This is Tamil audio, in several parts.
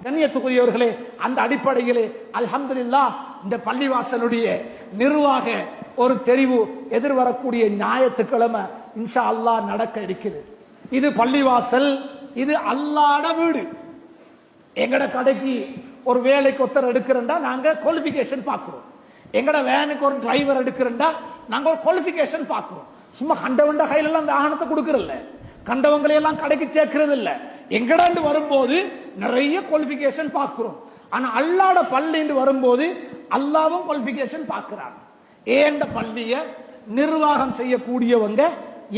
கண்ணியத்துக்குரியவர்களே, அந்த அடிப்படையிலே அல்ஹம்துலில்லாஹ் இந்த பள்ளிவாசலுடைய நிர்வாக ஒரு தெரிவு எதிர்வரக்கூடிய ஞாயிற்றுக்கிழமை இன்ஷா அல்லாஹ் நடக்க இருக்குது. இது பள்ளிவாசல், இது அல்லாஹ்ட வீடு. எங்கட கடைக்கு ஒரு வேலைக்கு ஒருத்தர் எடுக்கிறோம்டா நாங்க குவாலிபிகேஷன் பார்க்கிறோம். எங்கட வேனுக்கு ஒரு டிரைவர் எடுக்கிறோம்டா நாங்க ஒரு குவாலிபிகேஷன் பார்க்கிறோம். சும்மா கண்டவண்ட கையில எல்லாம் வாகனத்தை கொடுக்கறதில்ல, கண்டவங்களை எல்லாம் கடைக்கு சேர்க்கிறது இல்ல. எங்கடாண்டு வரும்போது நிறைய குவாலிபிகேஷன் பார்க்கிறோம். ஆனா அல்லாஹ்ட பள்ளின்னு வரும்போது அல்லாஹ்வும் குவாலிபிகேஷன் பார்க்கிறாங்க. ஏண்ட பள்ளிய நிர்வாகம் செய்யக்கூடியவங்க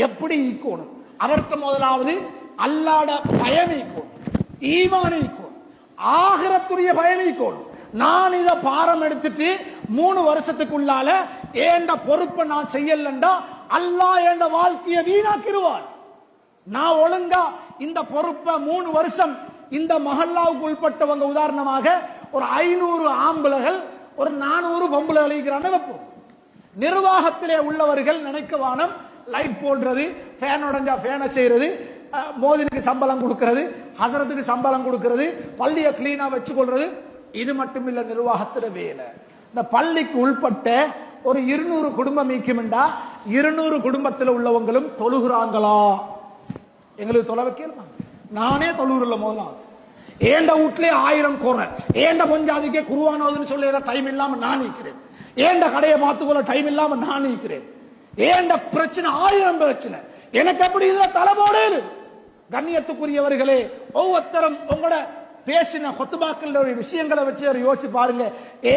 எப்படி ஈக்கணும்? அவருக்கு முதலாவது அல்லாஹ்ட பயம் ஈக்கணும், ஈமான் ஈக்கணும், ஆகிரத்துடைய பயம் ஈக்கணும். நான் இத பாரம் எடுத்துட்டு 3 வருஷத்துக்குள்ளால ஏண்ட பொறுப்பை நான் செய்யலண்டா அல்லாஹ் என் வாழ்க்கையை வீணாக்கிடுவான். நான் ஒழுங்கா இந்த பொறுப்பை 3 வருஷம் இந்த மஹல்லாவுக்கு உள்பட்டவங்க உதாரணமாக ஒரு 500 ஆம்பளைகள் ஒரு 400 பொம்பளை அழிக்கிறான்னு வைப்போம். நிர்வாகத்திலே உள்ளவர்கள் நினைக்கவானம் லைட் போடுறது, ஃபேன் உடஞ்சா ஃபேனை செய்யறது, மோதினுக்கு சம்பளம் கொடுக்கிறது, ஹசரத்துக்கு சம்பளம் கொடுக்கிறது, பள்ளியை கிளீனா வச்சு கொள்றது, இது மட்டும் இல்ல நிர்வாகத்தில வேலை. இந்த பள்ளிக்கு உள்பட்ட ஒரு 200 குடும்பம் மீக்கும்டா 200 குடும்பத்தில் உள்ளவங்களும் தொழுகிறாங்களா? எங்களுக்கு தொலை வைக்கலாம். நானே தொழுகிறல முதலாவது. ஏண்ட வீட்லயே 1000 குறை, ஏண்ட கொஞ்சாதிக்கே குருவானோதுன்னு சொல்லி டைம் இல்லாம நான் நிற்கிறேன். ஏண்ட கடையை பார்த்துக்கொள்ள டைம் இல்லாம நான் நிற்கிறேன். ஏண்ட பிரச்சனை 1000 பிரச்சனை. எனக்கு அப்படி இதுல தலைபோடு. கண்ணியத்துக்குரியவர்களே, ஒவ்வொருத்தரும் உங்களோட பேசின ஹுத்பாக்கள் விஷயங்களை வச்சு யோசிச்சு பாருங்க.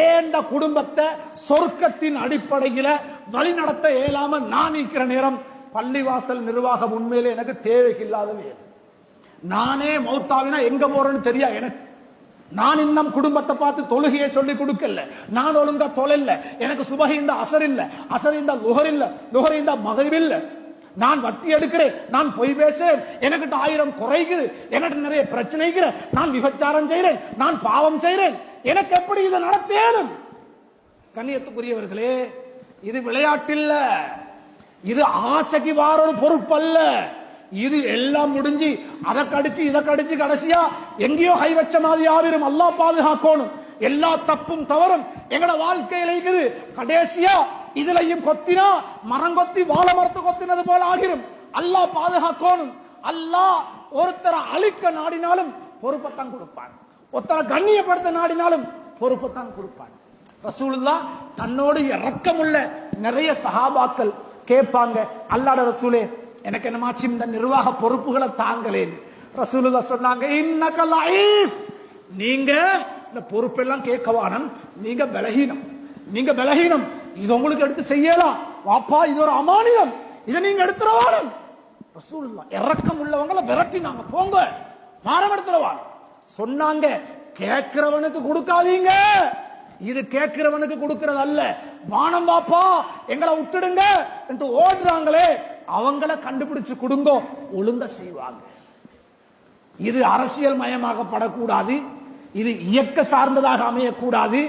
ஏண்ட குடும்பத்தை சொர்க்கத்தின் அடிப்படையில வழி நடத்த இயலாம நான் நிற்கிற நேரம் பள்ளிவாசல் நிர்வாகம் உண்மையிலே எனக்கு தேவையில்லாத வேலை. நானே மௌத்தாவினா எங்க போறேன்னு தெரியா எனக்கு. நான் இன்னும் குடும்பத்தை பார்த்து தொழுகையை சொல்லி கொடுக்கல, நான் ஒழுங்கா தொழில்ல, எனக்கு சுபஹி இந்த அசர் இல்ல, அசர் இந்த லுஹர் இல்ல, லுஹர் இந்த மகரிப் இல்ல, நான் வட்டி எடுக்கிறேன், நான் பொய் பேசுறேன், எனக்கிட்ட 1000 குறைக்குது, எனக்கு நிறைய பிரச்சனைக்குது, நான் விபச்சாரம் செய்யறேன், நான் பாவம் செய்யறேன், எனக்கு எப்படி இதை நடத்தேனும்? கண்ணியத்துக்குரியவர்களே, இது விளையாட்டில்ல, இது ஆசைக்கு வார ஒரு பொறுப்பல்ல. இது எல்லாம் முடிஞ்சு அதை கடிச்சு இதை கடிச்சு கடைசியா எங்கேயோ கை வச்ச மாதிரி ஆவிரும். அல்லாஹ் பாதுகாக்கணும். எல்லா தப்பும் தவறும் எங்கட வாழ்க்கையில இருக்குது. கடைசியா இதுலயும் கொத்தினா மரம் கொத்தி வாழை மரத்து கொத்தினது போல ஆகிரும். அல்லாஹ் பாதுகாக்கணும். அல்லாஹ் ஒருத்தரை அழிக்க நாடினாலும் பொறுப்பத்தான் கொடுப்பான், ஒருத்தரை கண்ணியப்படுத்த நாடினாலும் பொறுப்பத்தான் கொடுப்பான். ரசூலுல்லாஹ் தன்னோடு இரக்கமுள்ள நிறைய சஹாபாக்கள் கேட்பாங்க, அல்லாஹ்வுடைய ரசூலே எனக்கு என்னமாச்சு இந்த நிர்வாக பொறுப்புகளை தாங்களேன். ரசூலுல்லாஹ் சொன்னாங்க, இன்னக லஈஃப், நீங்க இந்த பொறுப்பெல்லாம் கேட்கவானம், நீங்க பலஹீனம், நீங்க பலஹீனம், இது உங்களுக்கு எடுத்து செய்யலாம் வாப்பா, இது ஒரு அமானியம், இதை நீங்க எடுத்துறவானம். ரசூலுல்லாஹ் இரக்கம் உள்ளவங்களை விரட்டினாங்க, போங்க பாரம் எடுத்துறவான் சொன்னாங்க. கேட்கிறவனுக்கு கொடுக்காதீங்க, இது கேட்கிறவனுக்கு கொடுக்கிறது அல்ல. வானம் பாப்பா எங்களை விட்டுடுங்க என்று ஓடுறாங்களே அவங்கள கண்டுபிடிச்சு கொடுங்க, ஒழுங்க செய்வாங்க. இது அரசியல் மயமாகப்படக்கூடாது, இது இயக்க சார்ந்ததாக அமையக்கூடாது.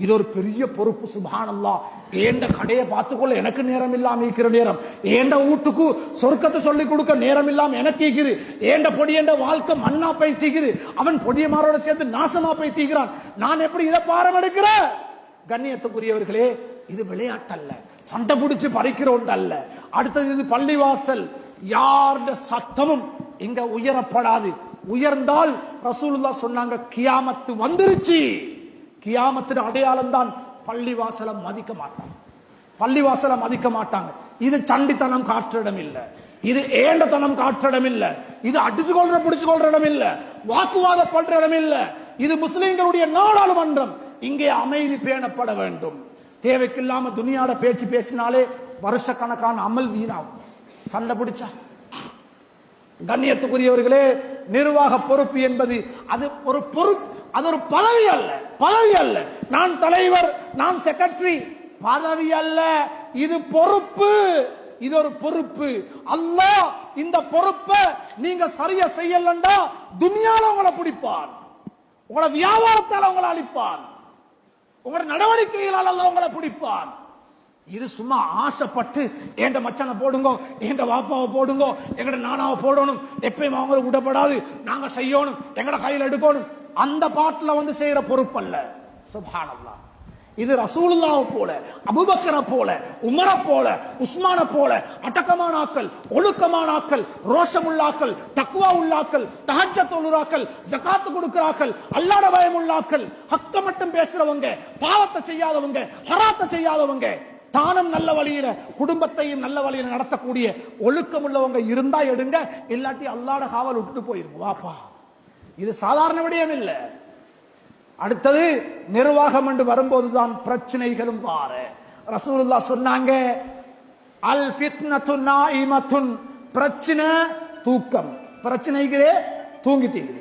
இது ஒரு பெரிய பொறுப்பு. சுப்ஹானல்லாஹ், ஏண்ட கடையை பார்த்துக்கொள்ள எனக்கு நேரம் இல்லாம இருக்கிற நேரம், ஏண்ட வீட்டுக்கு சொர்க்கத்தை சொல்லிக் கொடுக்க நேரம் இல்லாம எனக்கு இருக்குது, ஏண்ட பொடியண்ட வாழ்க்கை மண்ணா போயிட்டு, அவன் பொடியமாரோட சேர்ந்து நாசமா போயிட்டு, நான் எப்படி இதை பாரம் எடுக்கிற? கண்ணியத்துக்குரியவர்களே, இது விளையாட்டல்ல, சண்டை பிடிச்சு பறிக்கிற ஒன்று அல்ல. அடுத்தது இது பள்ளிவாசல், யாருடைய சத்தமும் இங்க உயரப்படாது. உயர்ந்தால் ரசூலுல்லாஹ் சொன்னாங்க, கியாமத்து வந்துருச்சு. கியாமத்தின் அடையாளம் தான் பள்ளிவாசலை மதிக்க மாட்டாங்க, பள்ளிவாசலை மதிக்க மாட்டாங்க. இது சண்டித்தனம் காற்றிடம் இல்ல, இது ஏண்டத்தனம் காற்றிடம் இல்ல, இது அடிச்சு கொள்ற பிடிச்சு கொள்ற இடம் இல்ல, வாக்குவாதப்படுற இடம் இல்ல. இது முஸ்லிம்களுடைய நாடாளுமன்றம். இங்கே அமைதி பேணப்பட வேண்டும். தேவைக்கில்லாம துனியாட பேச்சு பேசினாலே வருஷக்கணக்கான அமல் வீணாகும், சண்டை பிடிச்சா. கண்ணியத்துக்குரியவர்களே, நிர்வாக பொறுப்பு என்பது அது ஒரு பொறுப்பு, அது ஒரு பதவி அல்ல, பதவி அல்ல. நான் தலைவர், நான் செக்ரட்டரி, பதவி அல்ல, இது பொறுப்பு, இது ஒரு பொறுப்பு. அல்லாஹ் இந்த பொறுப்பை நீங்க சரியா செய்யலண்டா துனியால உங்களை பிடிப்பான், உங்களோட வியாபாரத்தால் உங்களை அழிப்பான், உங்களோட நடவடிக்கைகளால் அல்லாஹ் உங்களை பிடிப்பான். இது சும்மா ஆசைப்பட்டு என்ற மச்சனை போடுங்க, என்ற வாப்பாவை போடுங்க, எங்கட நானாவை போடணும், எப்பயும் அவங்களுக்கு விடப்படாது, நாங்க செய்யணும், எங்கட கையில் எடுக்கணும், அந்த பாட்டுல வந்து செய்யற பொறுப்பல்ல. சுப்ஹானல்லாஹ். இது ரசூலுல்லாஹ் போல, அபூபக்கரை போல, உமரை போல, உஸ்மான போல அடக்கமானாக்கள், ஒழுக்கமானாக்கள், ரோஷமுள்ளாக்கள், தக்வா உள்ளாக்கள், தஹஜ்ஜத் தொழுறாக்கள், ஜகாத் கொடுக்கிறார்கள், அல்லாஹ்வுடைய பயம் உள்ளாக்கள், ஹக்க மட்டும் பேசுறவங்க, பாவத்தை செய்யாதவங்க, ஹராத்தை செய்யாதவங்க, தானும் நல்ல வழியில குடும்பத்தையும் நல்ல வழியில நடத்தக்கூடிய ஒழுக்கம் உள்ளவங்க இருந்தா எடுங்க, இல்லாட்டி அல்லாஹ்வுடைய காவல் விட்டுட்டு போயிருங்க. வாப்பா, இது சாதாரண விடயம் இல்ல. அடுத்தது நிர்வாகம் என்று வரும்போதுதான் பிரச்சனைகளும் வாரு. ரசூலுல்லாஹ் சொன்னாங்க, அல் ஃபித்னத்து நாயிமத்துன், பிரச்சனை தூக்கம். பிரச்சனைக்கு தூங்கிட்டீங்க,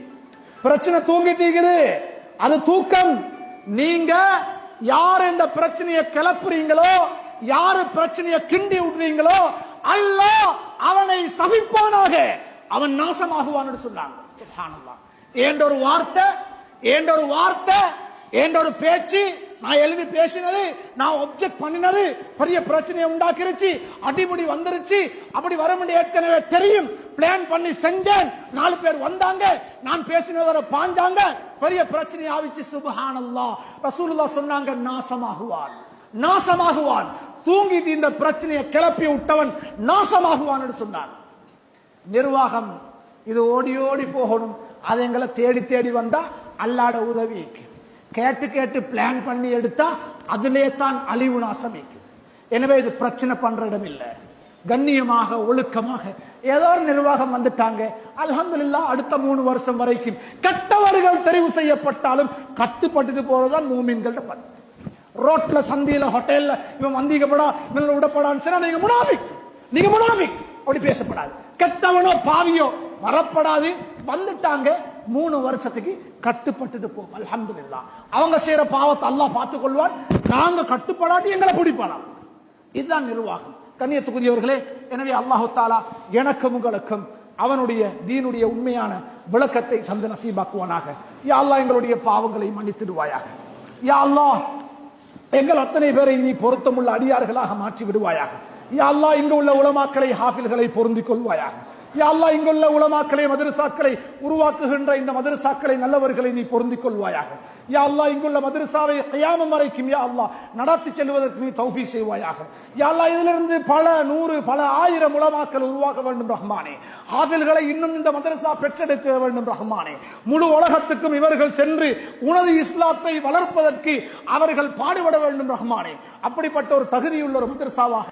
பிரச்சனை தூங்கிட்டீங்க, அது தூக்கம். நீங்க யாரு இந்த பிரச்சனையை கிளப்புறீங்களோ, யாரு பிரச்சனையை கிண்டி விடுறீங்களோ, அல்லாஹ் அவனை சபிப்பானாக, அவன் நாசமாகுவான்னு சொன்னாங்க. சுப்ஹானல்லாஹ். ஏண்ட ஒரு வார்த்தை, ஏண்ட ஒரு வார்த்தை, ஏண்ட ஒரு பேச்சு, நான் எழுதி பேசினது, நான் ஒப்ஜெக்ட் பண்ணினது பெரிய பிரச்சனையை உண்டாக்கிருச்சு, அடிமுடி வந்துருச்சு. அப்படி வரும் ஏற்கனவே தெரியும், பிளான் பண்ணி செஞ்சேன், 4 பேர் வந்தாங்க, நான் பேசினதோட பாஞ்சாங்க, பெரிய பிரச்சனை ஆவிச்சு. சுப்ஹானல்லாஹ். ரசூலுல்லாஹ் சொன்னாங்க, நாசமாகுவான், நாசமாகுவான். தூங்கிட்டு இந்த பிரச்சனையை கிளப்பி விட்டவன் நாசமாகுவான் சொன்னான். நிர்வாகம் இது ஓடி ஓடி போகணும். அது எங்களை தேடி தேடி வந்தா அல்லாட உதவி கேட்டு கேட்டு பிளான் பண்ணி எடுத்தா அதிலே தான் அழிவு நாசம். எனவே இது பிரச்சனை பண்ற இடம் இல்ல. கண்ணியமாக ஒழுக்கமாக ஏதோ ஒரு நிர்வாகம் வந்துட்டாங்க, அல்ஹம்துலில்லாஹ். அடுத்த 3 வருஷம் வரைக்கும் கெட்டவர்கள் தெரிவு செய்யப்பட்டாலும் கட்டுப்பட்டு போறதுதான் மூமின்களோட பண்பு. ரோட்ல சந்தியில ஹோட்டல்ல இவன் வந்திக்கப்படா இவன் விடப்படான்னு சொன்னா நீங்க முனாஃபிக், நீங்க முனாஃபிக் அப்படி பேசப்படாது. கெட்டவனோ பாவியோ வரப்படாது. வந்துட்டாங்க 3 வருஷத்துக்கு கட்டுப்பட்டு போகும். அல்ஹம்துலில்லாஹ். அவங்க செய்யற பாவத்தை அல்லாஹ் பார்த்துக் கொள்வான். நாங்க கட்டுப்படாட்டி எங்களை பிடிப்பானா. இதுதான் நிர்வாகம். கண்ணியத்துக்குரியவர்களே, எனவே அல்லாஹ் தஆலா எனக்கும் உங்களுக்கும் அவனுடைய தீனுடைய உண்மையான விளக்கத்தை தந்து நசீபாக்குவானாக. யா அல்லாஹ், எங்களுடைய பாவங்களை மன்னித்திடுவாயாக. யா அல்லாஹ், எங்கள் அத்தனை பேரை நீ பொருத்தமுள்ள அடியார்களாக மாற்றி விடுவாயாக. யா அல்லாஹ், இங்கு உள்ள உலமாக்களை ஹாஃபில்களை பொருந்திக் கொள்வாயாக. யா அல்லாஹ், இங்குள்ள உலமாக்களை மதரசாக்களை உருவாக்குகின்ற இந்த மதரசாக்களை நல்லவர்களை நீ பொருந்திக் கொள்வாயாக. யா அல்லாஹ், இங்குள்ள மதரசாவை கியாமம் வரைக்கும் யா அல்லாஹ் நடத்தி செல்வதற்கு நீ தௌஃபீக் செய்வாயாக. யா அல்லாஹ், இதிலிருந்து பல 100 பல 1000 உலமாக்கள் உருவாக்க வேண்டும் ரஹ்மானே. ஹாஃபில்களை இன்னும் இந்த மதரசா பெற்றெடுக்க வேண்டும் ரஹ்மானே. முழு உலகத்துக்கும் இவர்கள் சென்று உனது இஸ்லாத்தை வளர்ப்பதற்கு அவர்கள் பாடுபட வேண்டும் ரஹ்மானே. அப்படிப்பட்ட ஒரு தகுதியுள்ள ஒரு மதரசாவாக